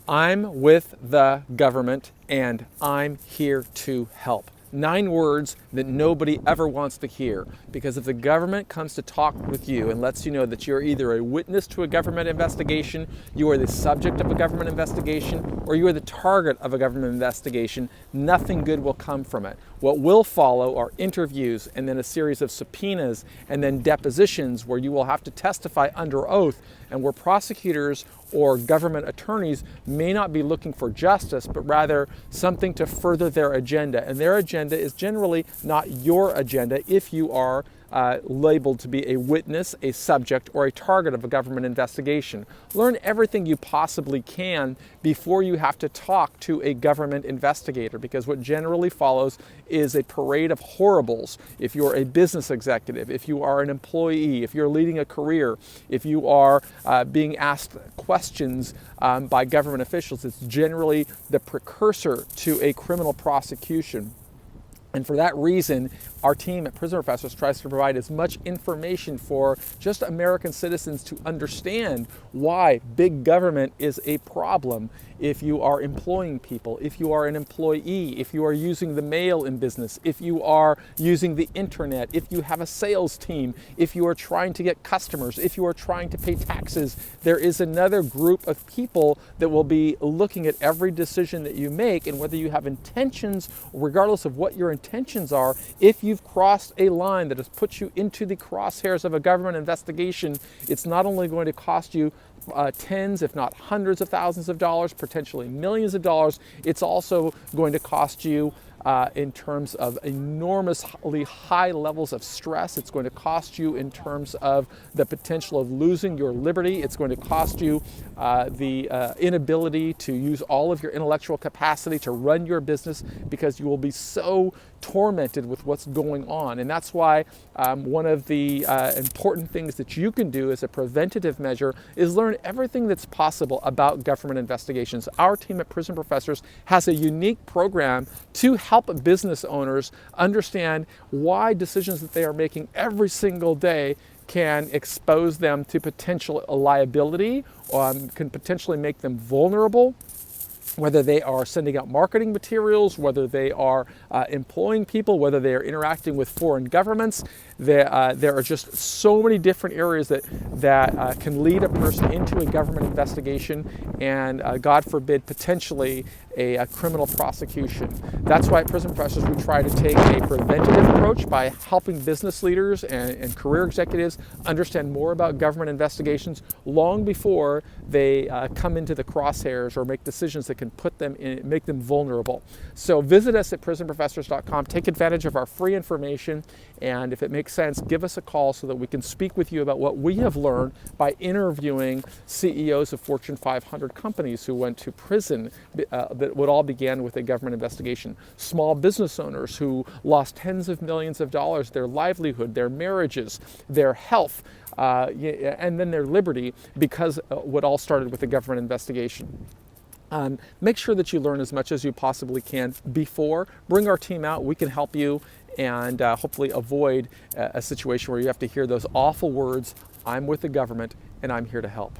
I'm with the government and I'm here to help. 9 words that nobody ever wants to hear, because if the government comes to talk with you and lets you know that you're either a witness to a government investigation, you are the subject of a government investigation, or you are the target of a government investigation, nothing good will come from it. What will follow are interviews and then a series of subpoenas and then depositions where you will have to testify under oath, and where prosecutors or government attorneys may not be looking for justice, but rather something to further their agenda. And their agenda is generally not your agenda if you are labeled to be a witness, a subject, or a target of a government investigation. Learn everything you possibly can before you have to talk to a government investigator, because what generally follows is a parade of horribles. If you're a business executive, if you are an employee, if you're leading a career, if you are being asked questions by government officials, it's generally the precursor to a criminal prosecution. And for that reason, our team at Prison Professors tries to provide as much information for just American citizens to understand why big government is a problem. If you are employing people, if you are an employee, if you are using the mail in business, if you are using the internet, if you have a sales team, if you are trying to get customers, if you are trying to pay taxes, there is another group of people that will be looking at every decision that you make, and whether you have intentions, regardless of what your intentions are, if you've crossed a line that has put you into the crosshairs of a government investigation, it's not only going to cost you tens, if not hundreds of thousands of dollars, potentially millions of dollars, it's also going to cost you in terms of enormously high levels of stress. It's going to cost you in terms of the potential of losing your liberty. It's going to cost you the inability to use all of your intellectual capacity to run your business, because you will be so tormented with what's going on. And that's why one of the important things that you can do as a preventative measure is learn everything that's possible about government investigations. Our team at Prison Professors has a unique program to help business owners understand why decisions that they are making every single day can expose them to potential liability, can potentially make them vulnerable, whether they are sending out marketing materials, whether they are employing people, whether they are interacting with foreign governments. There are just so many different areas that can lead a person into a government investigation and, God forbid, potentially a criminal prosecution. That's why at Prison Professors we try to take a preventative approach by helping business leaders and career executives understand more about government investigations long before they come into the crosshairs or make decisions that can put them in, make them vulnerable. So visit us at prisonprofessors.com. Take advantage of our free information, and if it makes sense, give us a call so that we can speak with you about what we have learned by interviewing CEOs of Fortune 500 companies who went to prison that would all began with a government investigation. Small business owners who lost tens of millions of dollars, their livelihood, their marriages, their health, and then their liberty, because what all started with a government investigation. Make sure that you learn as much as you possibly can before. Bring our team out. We can help you and hopefully avoid a situation where you have to hear those awful words, "I'm with the government and I'm here to help."